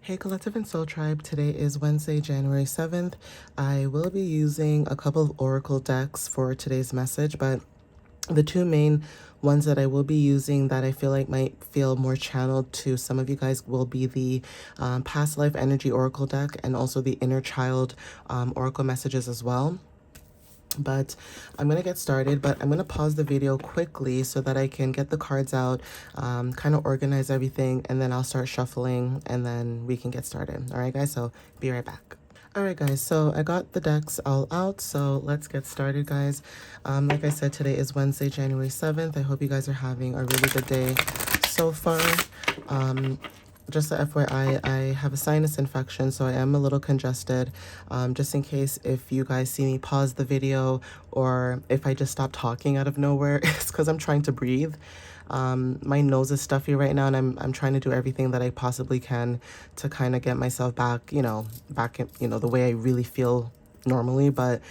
Hey Collective and Soul Tribe, today is Wednesday, January 7th. I will be using a couple of Oracle decks for today's message, but the two main ones that I will be using that I feel like might feel more channeled to some of you guys will be the Past Life Energy Oracle deck and also the Inner Child Oracle messages as well. But I'm going to get started, but I'm going to pause the video quickly so that I can get the cards out, kind of organize everything, and then I'll start shuffling and then we can get started. All right, guys, so be right back. All right, guys, so I got the decks all out, so let's get started, guys. Like I said, today is Wednesday, January 7th. I hope you guys are having a really good day so far. Just a FYI, I have a sinus infection, so I am a little congested. Just in case if you guys see me pause the video or if I just stop talking out of nowhere, it's because I'm trying to breathe. My nose is stuffy right now, and I'm trying to do everything that I possibly can to kind of get myself back, back in, the way I really feel normally. But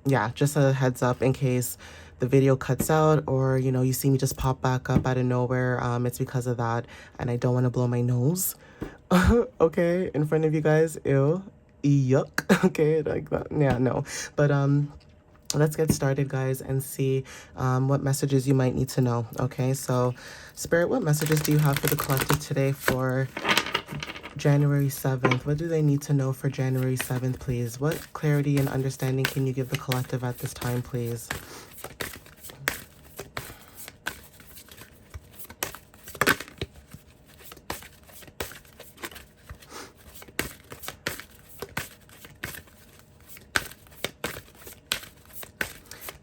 yeah, just a heads up in case the video cuts out or you see me just pop back up out of nowhere. It's because of that, and I don't want to blow my nose okay, in front of you guys. Ew, yuck. Okay, like that. Yeah, no, but let's get started, guys, and see what messages you might need to know. Okay, so Spirit, what messages do you have for the collective today for January 7th? What do they need to know for January 7th, please? What clarity and understanding can you give the collective at this time, please?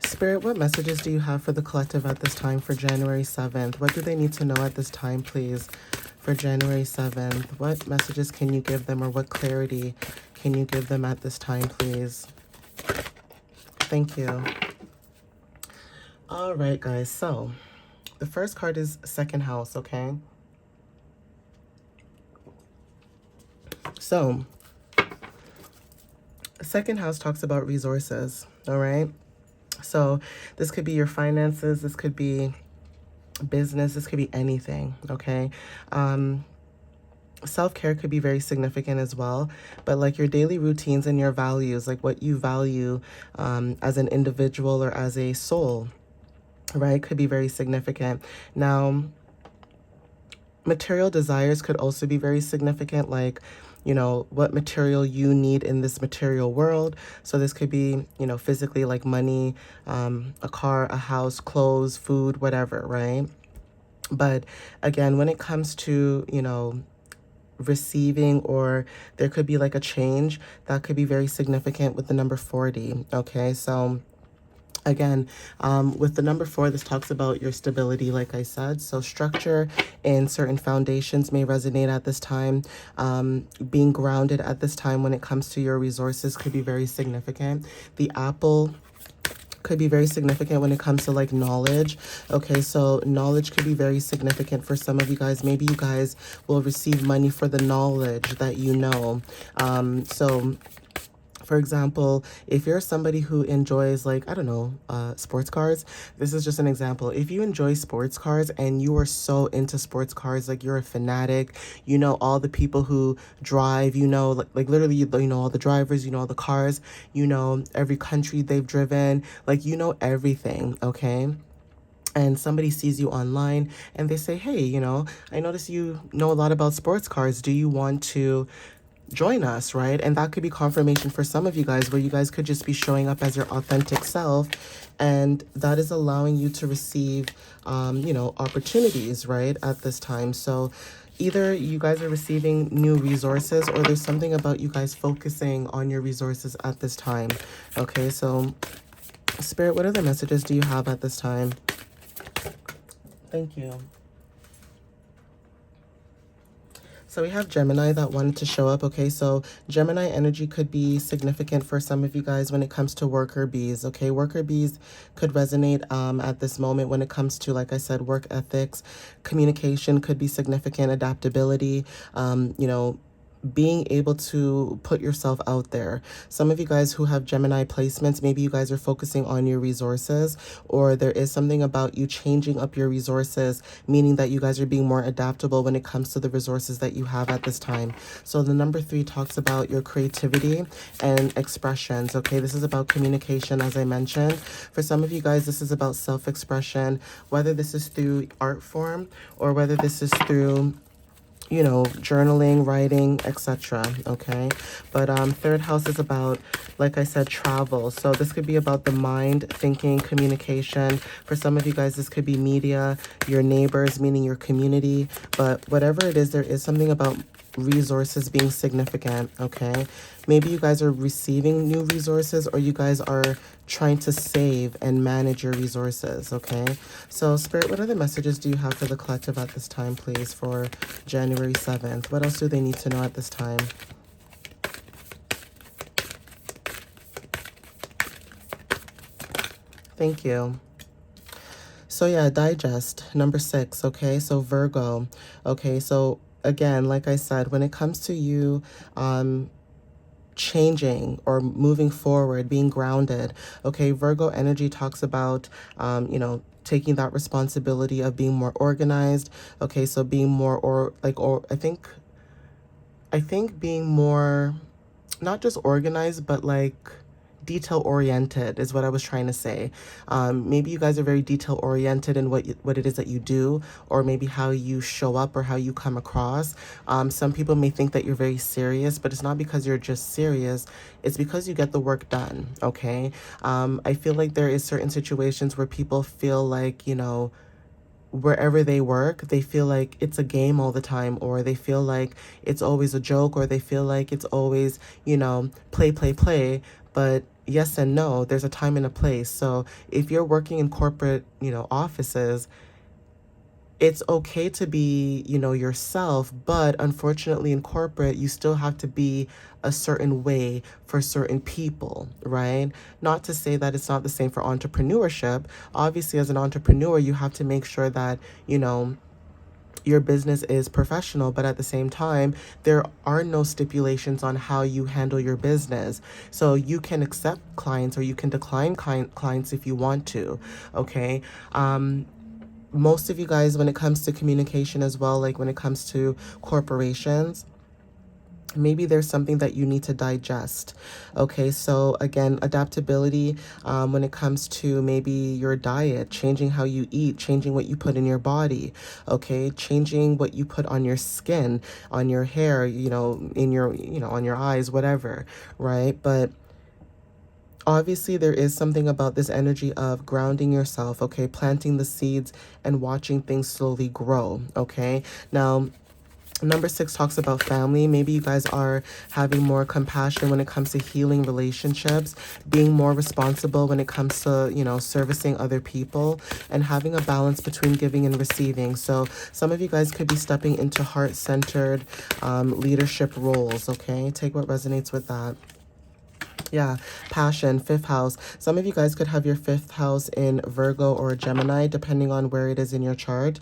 Spirit, what messages do you have for the collective at this time for January 7th? What do they need to know at this time, please, for January 7th? What messages can you give them, or what clarity can you give them at this time, please? Thank you. All right, guys. So the first card is second house, okay? So second house talks about resources, all right? So this could be your finances, this could be business, this could be anything, okay? Self-care could be very significant as well, but like your daily routines and your values, like what you value as an individual or as a soul, right, could be very significant. Now, material desires could also be very significant, like what material you need in this material world. So this could be physically, like money, a car, a house, clothes, food, whatever, right? But again, when it comes to receiving, or there could be like a change that could be very significant with the number 40. Okay, so again, with the number 4, this talks about your stability, like I said. So structure and certain foundations may resonate at this time. Being grounded at this time when it comes to your resources could be very significant. The apple could be very significant when it comes to like knowledge. Okay, so knowledge could be very significant for some of you guys. Maybe you guys will receive money for the knowledge that you know. So for example, if you're somebody who enjoys, like, I don't know, sports cars, this is just an example. If you enjoy sports cars and you are so into sports cars, like you're a fanatic, all the people who drive, like literally, all the drivers, all the cars, every country they've driven, like, everything, okay? And somebody sees you online and they say, hey, I notice you know a lot about sports cars. Do you want to join us, right? And that could be confirmation for some of you guys, where you guys could just be showing up as your authentic self, and that is allowing you to receive opportunities, right, at this time. So either you guys are receiving new resources, or there's something about you guys focusing on your resources at this time. Okay, so Spirit, what other messages do you have at this time? Thank you. So we have Gemini that wanted to show up. Okay, so Gemini energy could be significant for some of you guys when it comes to worker bees. Okay, worker bees could resonate at this moment when it comes to, like I said, work ethics. Communication could be significant, adaptability, being able to put yourself out there. Some of you guys who have Gemini placements, maybe you guys are focusing on your resources, or there is something about you changing up your resources, meaning that you guys are being more adaptable when it comes to the resources that you have at this time. So the number 3 talks about your creativity and expressions. Okay, this is about communication, as I mentioned. For some of you guys, this is about self-expression, whether this is through art form or whether this is through, you know, journaling, writing, etc. Okay, but third house is about, like I said, travel. So this could be about the mind, thinking, communication. For some of you guys, this could be media, your neighbors, meaning your community. But whatever it is, there is something about resources being significant. Okay, maybe you guys are receiving new resources, or you guys are trying to save and manage your resources. Okay, so Spirit, what other messages do you have for the collective at this time, please, for January 7th? What else do they need to know at this time? Thank you. So yeah, digest, number 6. Okay, so Virgo. Okay, so again, like I said, when it comes to you changing or moving forward, being grounded, okay, Virgo energy talks about, you know, taking that responsibility of being more organized. Okay, so being more, or like, or I think being more, not just organized, but like detail oriented is what I was trying to say. Maybe you guys are very detail oriented in what it is that you do, or maybe how you show up or how you come across. Some people may think that you're very serious, but it's not because you're just serious. It's because you get the work done. Okay. I feel like there is certain situations where people feel like, you know, wherever they work, they feel like it's a game all the time, or they feel like it's always a joke, or they feel like it's always, you know, play, play, play. But yes and no, there's a time and a place. So if you're working in corporate, you know, offices, it's okay to be, you know, yourself, but unfortunately in corporate, you still have to be a certain way for certain people, right? Not to say that it's not the same for entrepreneurship. Obviously, as an entrepreneur, you have to make sure that, you know, your business is professional, but at the same time, there are no stipulations on how you handle your business. So you can accept clients or you can decline clients if you want to, okay? Most of you guys, when it comes to communication as well, like when it comes to corporations, maybe there's something that you need to digest. Okay, so again, adaptability, when it comes to maybe your diet, changing how you eat, changing what you put in your body. Okay, changing what you put on your skin, on your hair, you know, in your, you know, on your eyes, whatever, right? But obviously there is something about this energy of grounding yourself, okay, planting the seeds and watching things slowly grow. Okay, now number 6 talks about family. Maybe you guys are having more compassion when it comes to healing relationships, being more responsible when it comes to, you know, servicing other people, and having a balance between giving and receiving. So some of you guys could be stepping into heart-centered leadership roles, okay? Take what resonates with that. Yeah, passion, 5th house. Some of you guys could have your 5th house in Virgo or Gemini, depending on where it is in your chart.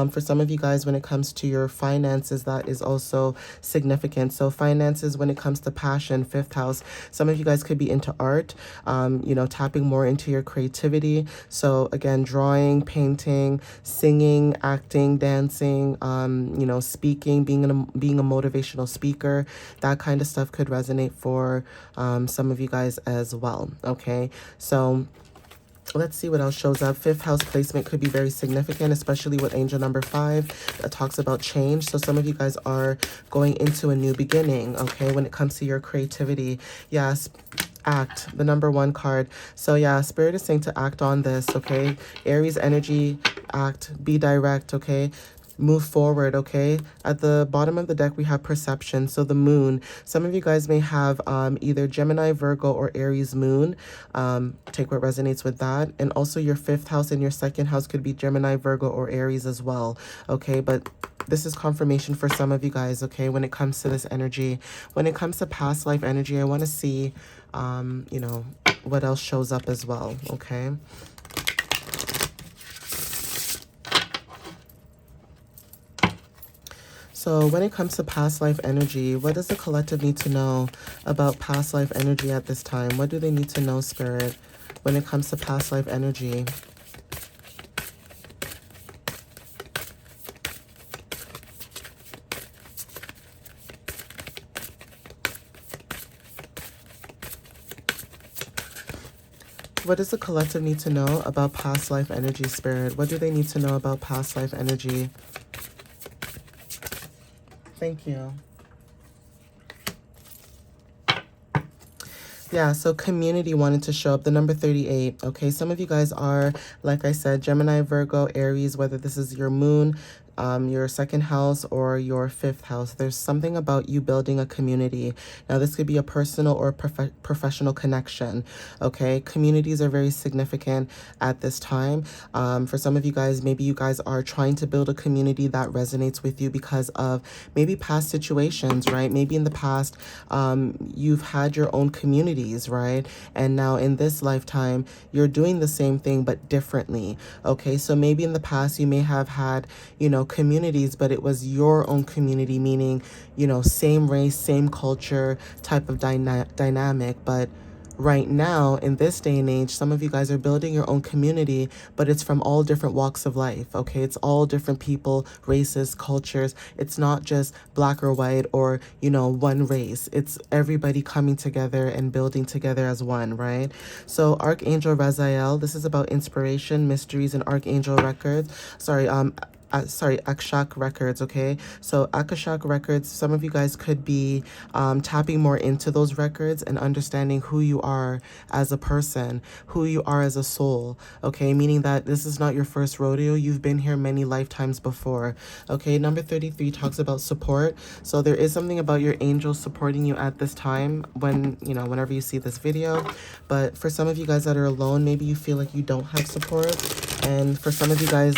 For some of you guys, when it comes to your finances, that is also significant. So finances, when it comes to passion, 5th house, some of you guys could be into art, you know, tapping more into your creativity. So again, drawing, painting, singing, acting, dancing, you know, speaking, being a motivational speaker, that kind of stuff could resonate for some of you guys as well. Okay, so let's see what else shows up. 5th house placement could be very significant, especially with angel number 5 that talks about change. So some of you guys are going into a new beginning, okay, when it comes to your creativity. Yes, act, the number 1 card. So yeah, Spirit is saying to act on this, okay? Aries energy, act, be direct, okay? Move forward, okay? At the bottom of the deck, we have perception. So the moon. Some of you guys may have either Gemini, Virgo, or Aries moon. Take what resonates with that. And also your 5th house and your 2nd house could be Gemini, Virgo, or Aries as well, okay? But this is confirmation for some of you guys, okay, when it comes to this energy. When it comes to past life energy, I want to see, you know, what else shows up as well, okay? So when it comes to past life energy, what does the collective need to know about past life energy at this time? What do they need to know, Spirit, when it comes to past life energy? What does the collective need to know about past life energy, Spirit? What do they need to know about past life energy? Thank you. Yeah, so community wanted to show up, the number 38. Okay, some of you guys are, like I said, Gemini, Virgo, Aries, whether this is your moon, your second house or your fifth house. There's something about you building a community. Now, this could be a personal or professional connection. Okay, communities are very significant at this time. For some of you guys, maybe you guys are trying to build a community that resonates with you because of maybe past situations, right? Maybe in the past, you've had your own communities, right? And now in this lifetime, you're doing the same thing but differently. Okay, so maybe in the past you may have had, communities, but it was your own community, meaning, same race, same culture type of dynamic. But right now, in this day and age, some of you guys are building your own community, but it's from all different walks of life. Okay, it's all different people, races, cultures. It's not just black or white or, one race. It's everybody coming together and building together as one, right? So Archangel Raziel, this is about inspiration, mysteries, and Archangel records. Akshak records, okay? So Akashak records, some of you guys could be tapping more into those records and understanding who you are as a person, who you are as a soul, okay? Meaning that this is not your first rodeo. You've been here many lifetimes before, okay? Number 33 talks about support. So there is something about your angels supporting you at this time when, whenever you see this video. But for some of you guys that are alone, maybe you feel like you don't have support. And for some of you guys,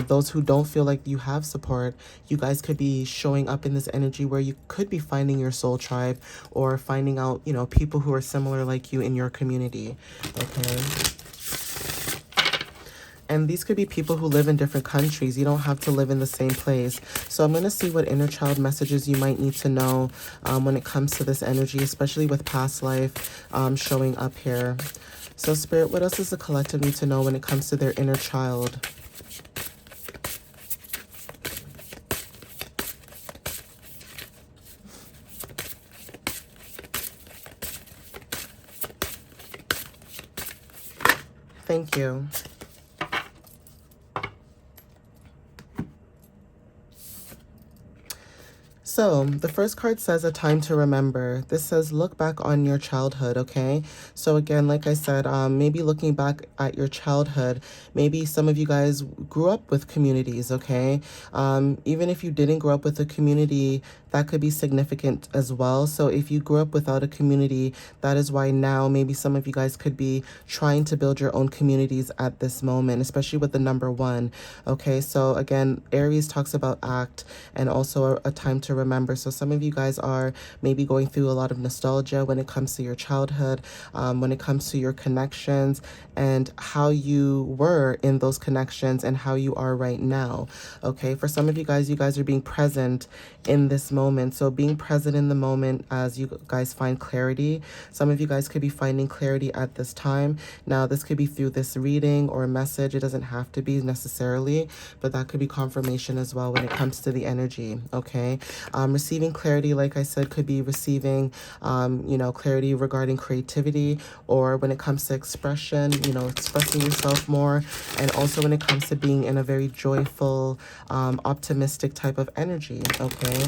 those who don't feel like you have support, you guys could be showing up in this energy where you could be finding your soul tribe or finding out, people who are similar like you in your community, okay? And these could be people who live in different countries. You don't have to live in the same place. So I'm going to see what inner child messages you might need to know when it comes to this energy, especially with past life showing up here. So Spirit, what else does the collective need to know when it comes to their inner child? Thank you. So the first card says a time to remember. This says look back on your childhood, okay? So again, like I said, maybe looking back at your childhood, maybe some of you guys grew up with communities, okay? Even if you didn't grow up with a community, that could be significant as well. So if you grew up without a community, that is why now maybe some of you guys could be trying to build your own communities at this moment, especially with the number 1, okay? So again, Aries talks about act and also a time to remember. So some of you guys are maybe going through a lot of nostalgia when it comes to your childhood, when it comes to your connections and how you were in those connections and how you are right now. Okay, for some of you guys are being present in this moment. So being present in the moment as you guys find clarity. Some of you guys could be finding clarity at this time. Now, this could be through this reading or a message. It doesn't have to be necessarily, but that could be confirmation as well when it comes to the energy. Okay, receiving clarity, like I said, could be receiving, clarity regarding creativity, or when it comes to expression, expressing yourself more, and also when it comes to being in a very joyful, optimistic type of energy. Okay.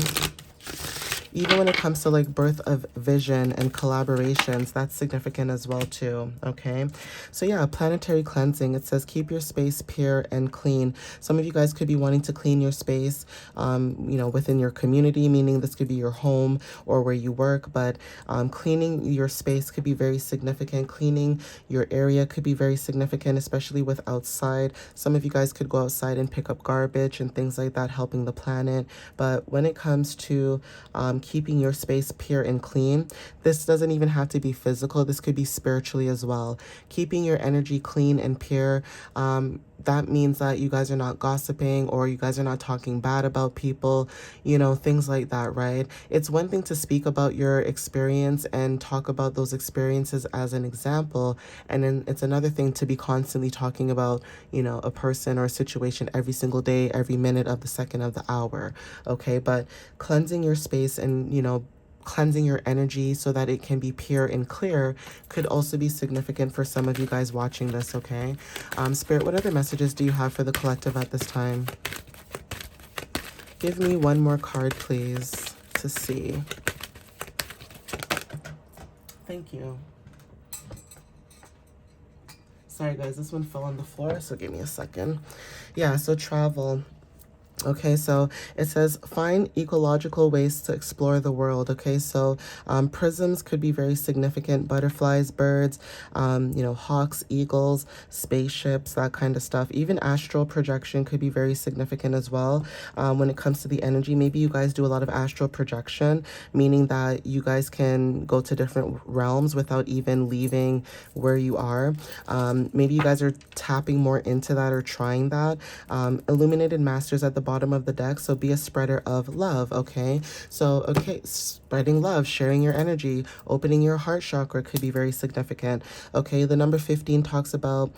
Even when it comes to like birth of vision and collaborations, that's significant as well too, okay? So yeah, planetary cleansing, it says keep your space pure and clean. Some of you guys could be wanting to clean your space, within your community, meaning this could be your home or where you work, but cleaning your space could be very significant. Cleaning your area could be very significant, especially with outside. Some of you guys could go outside and pick up garbage and things like that, helping the planet. But when it comes to keeping your space pure and clean, this doesn't even have to be physical. This could be spiritually as well. Keeping your energy clean and pure that means that you guys are not gossiping or you guys are not talking bad about people, things like that, right? It's one thing to speak about your experience and talk about those experiences as an example. And then it's another thing to be constantly talking about, a person or a situation every single day, every minute of the second of the hour. Okay. But cleansing your space and, cleansing your energy so that it can be pure and clear could also be significant for some of you guys watching this, okay? Spirit, what other messages do you have for the collective at this time? Give me one more card, please, to see. Thank you. Sorry, guys, this one fell on the floor, so give me a second. Yeah, so travel. Okay, so it says find ecological ways to explore the world. Okay, so prisms could be very significant. Butterflies, birds, hawks, eagles, spaceships, that kind of stuff. Even astral projection could be very significant as well. When it comes to the energy, maybe you guys do a lot of astral projection, meaning that you guys can go to different realms without even leaving where you are. Maybe you guys are tapping more into that or trying that. Illuminated Masters at the bottom of the deck, so be a spreader of love. Okay, so spreading love, sharing your energy, opening your heart chakra could be very significant. Okay, the number 15 talks about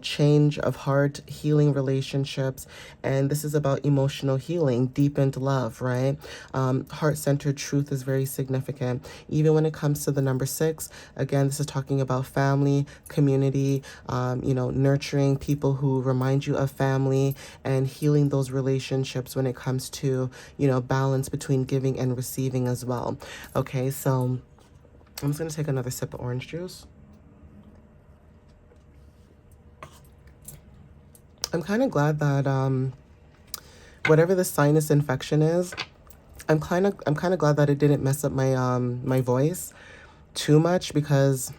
change of heart, healing relationships, and this is about emotional healing, deepened love, right? Heart-centered truth is very significant. Even when it comes to the number 6, again, this is talking about family, community, nurturing people who remind you of family and healing those relationships when it comes to, balance between giving and receiving as well. Okay, so I'm just going to take another sip of orange juice. I'm kind of glad that whatever the sinus infection is, I'm kind of glad that it didn't mess up my my voice too much, because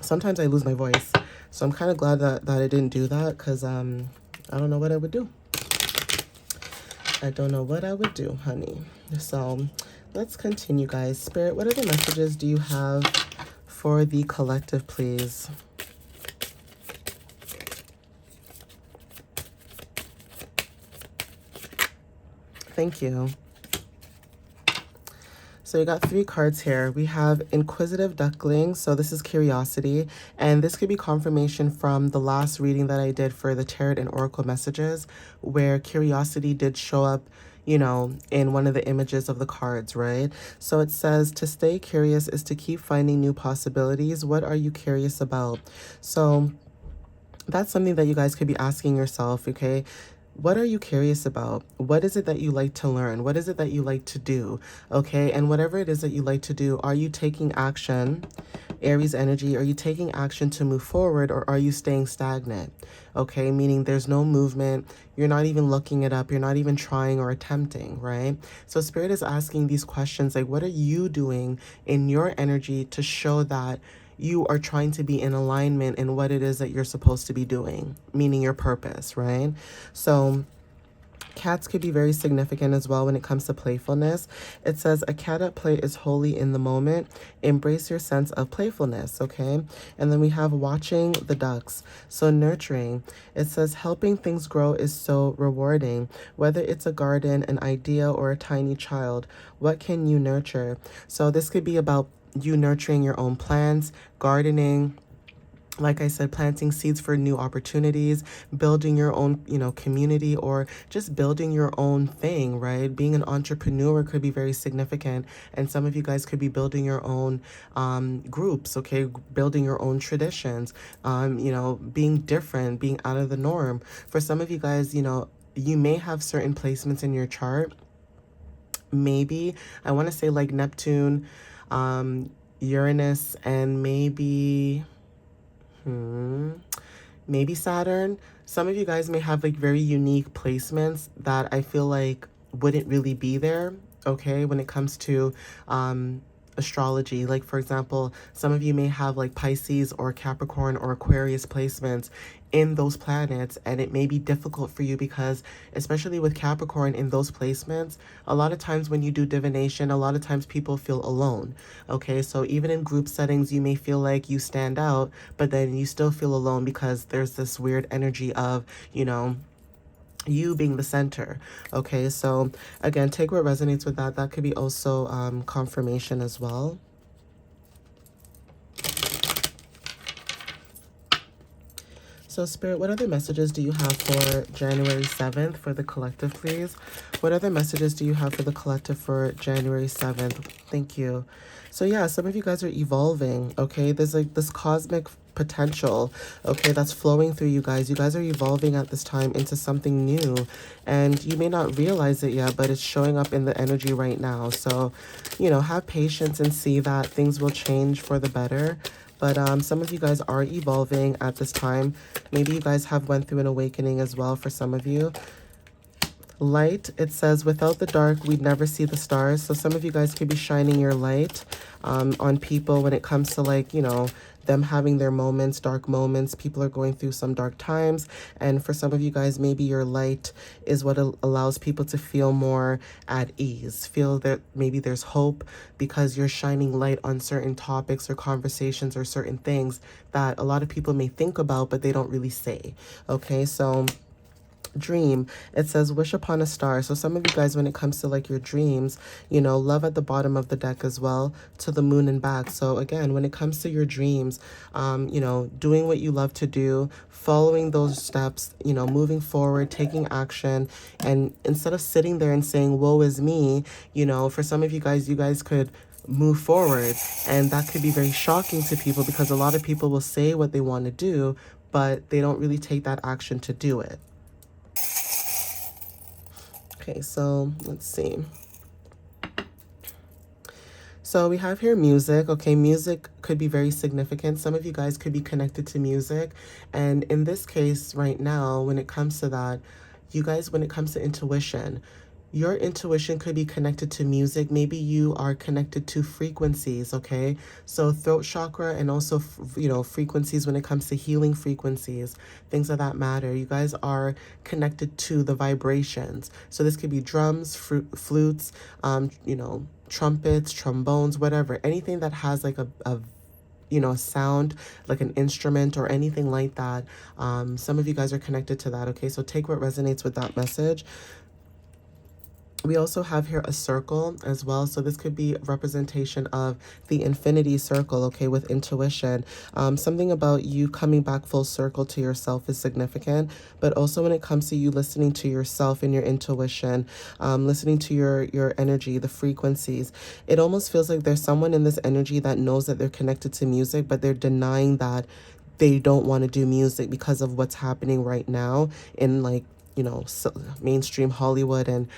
sometimes I lose my voice. So I'm kind of glad that it didn't do that, because I don't know what I would do. I don't know what I would do, honey. So let's continue, guys. Spirit, what other messages do you have for the collective, please? Thank you. So you got 3 cards here. We have Inquisitive Duckling, so this is curiosity, and this could be confirmation from the last reading that I did for the Tarot and Oracle messages, where curiosity did show up, in one of the images of the cards, right? So it says to stay curious is to keep finding new possibilities. What are you curious about? So that's something that you guys could be asking yourself, okay? What are you curious about? What is it that you like to learn? What is it that you like to do? Okay, and whatever it is that you like to do, are you taking action? Aries energy, are you taking action to move forward, or are you staying stagnant? Okay, meaning there's no movement. You're not even looking it up. You're not even trying or attempting, right? So Spirit is asking these questions like, what are you doing in your energy to show that you are trying to be in alignment in what it is that you're supposed to be doing, meaning your purpose, right? So cats could be very significant as well when it comes to playfulness. It says a cat at play is wholly in the moment. Embrace your sense of playfulness, okay? And then we have watching the ducks. So nurturing. It says helping things grow is so rewarding. Whether it's a garden, an idea, or a tiny child, what can you nurture? So this could be about you nurturing your own plants, gardening, like I said, planting seeds for new opportunities, building your own, community, or just building your own thing, right? Being an entrepreneur could be very significant. And some of you guys could be building your own groups, okay? Building your own traditions, being different, being out of the norm. For some of you guys, you may have certain placements in your chart. Maybe, I want to say like Neptune, Uranus, and maybe Saturn. Some of you guys may have like very unique placements that I feel like wouldn't really be there, okay, when it comes to astrology. Like, for example, some of you may have like Pisces or Capricorn or Aquarius placements in those planets, and it may be difficult for you because, especially with Capricorn in those placements, a lot of times when you do divination, a lot of times people feel alone. Okay, so even in group settings, you may feel like you stand out, but then you still feel alone because there's this weird energy of, you being the center. Okay, so again, take what resonates with that. That could be also confirmation as well. So Spirit, what other messages do you have for January 7th for the collective, please? What other messages do you have for the collective for January 7th? Thank you. So yeah, some of you guys are evolving, okay? There's like this cosmic potential, okay, that's flowing through you guys. You guys are evolving at this time into something new, and you may not realize it yet, but it's showing up in the energy right now. So, have patience and see that things will change for the better. But some of you guys are evolving at this time. Maybe you guys have went through an awakening as well for some of you. Light, it says, without the dark, we'd never see the stars. So some of you guys could be shining your light on people when it comes to, like, them having their moments, dark moments. People are going through some dark times. And for some of you guys, maybe your light is what allows people to feel more at ease, feel that maybe there's hope because you're shining light on certain topics or conversations or certain things that a lot of people may think about, but they don't really say. Okay, so dream, it says wish upon a star. So some of you guys, when it comes to like your dreams, love at the bottom of the deck as well, to the moon and back. So again, when it comes to your dreams, doing what you love to do, following those steps, moving forward, taking action. And instead of sitting there and saying, woe is me, for some of you guys could move forward. And that could be very shocking to people because a lot of people will say what they want to do, but they don't really take that action to do it. Okay, so let's see. So we have here music. Okay, music could be very significant. Some of you guys could be connected to music. And in this case right now, when it comes to that, you guys, when it comes to intuition, your intuition could be connected to music. Maybe you are connected to frequencies, okay? So throat chakra and also, frequencies when it comes to healing frequencies, things of that matter. You guys are connected to the vibrations. So this could be drums, flutes, trumpets, trombones, whatever. Anything that has like a sound, like an instrument or anything like that. Some of you guys are connected to that, okay? So take what resonates with that message. We also have here a circle as well. So this could be a representation of the infinity circle, okay, with intuition. Something about you coming back full circle to yourself is significant, but also when it comes to you listening to yourself and your intuition, listening to your energy, the frequencies, it almost feels like there's someone in this energy that knows that they're connected to music, but they're denying that they don't want to do music because of what's happening right now in like, mainstream Hollywood and,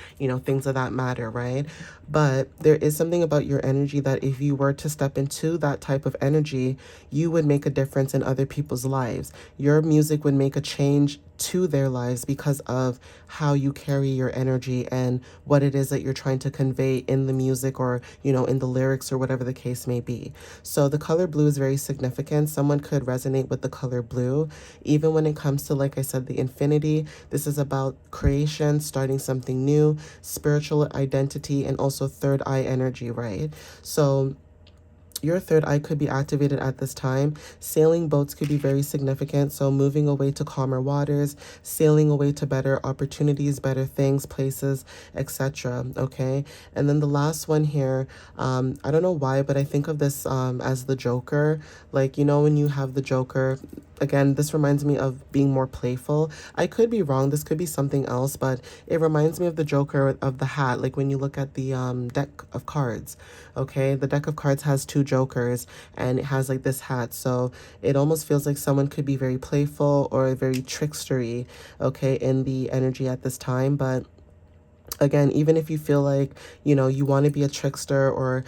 things of that matter, right? But there is something about your energy that if you were to step into that type of energy, you would make a difference in other people's lives. Your music would make a change to their lives because of how you carry your energy and what it is that you're trying to convey in the music or, in the lyrics or whatever the case may be. So the color blue is very significant. Someone could resonate with the color blue. Even when it comes to, like I said, the infinity, this is about creation, starting something new, spiritual identity, and also third eye energy, right? So your third eye could be activated at this time. Sailing boats could be very significant. So moving away to calmer waters, sailing away to better opportunities, better things, places, etc. Okay. And then the last one here, I don't know why, but I think of this as the Joker. Like, when you have the Joker, again, this reminds me of being more playful. I could be wrong. This could be something else, but it reminds me of the Joker of the hat. Like when you look at the deck of cards, okay? The deck of cards has two Jokers and it has like this hat. So it almost feels like someone could be very playful or very trickstery, okay, in the energy at this time. But Again, even if you feel like, you want to be a trickster or,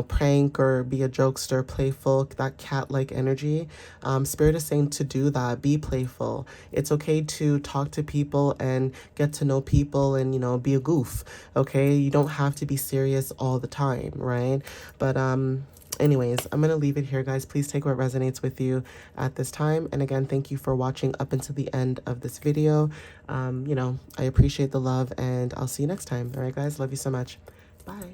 prank or be a jokester, playful, that cat-like energy, Spirit is saying to do that. Be playful. It's okay to talk to people and get to know people and, be a goof. Okay. You don't have to be serious all the time. Right. But, anyways, I'm going to leave it here, guys. Please take what resonates with you at this time. And again, thank you for watching up until the end of this video. I appreciate the love, and I'll see you next time. All right, guys. Love you so much. Bye.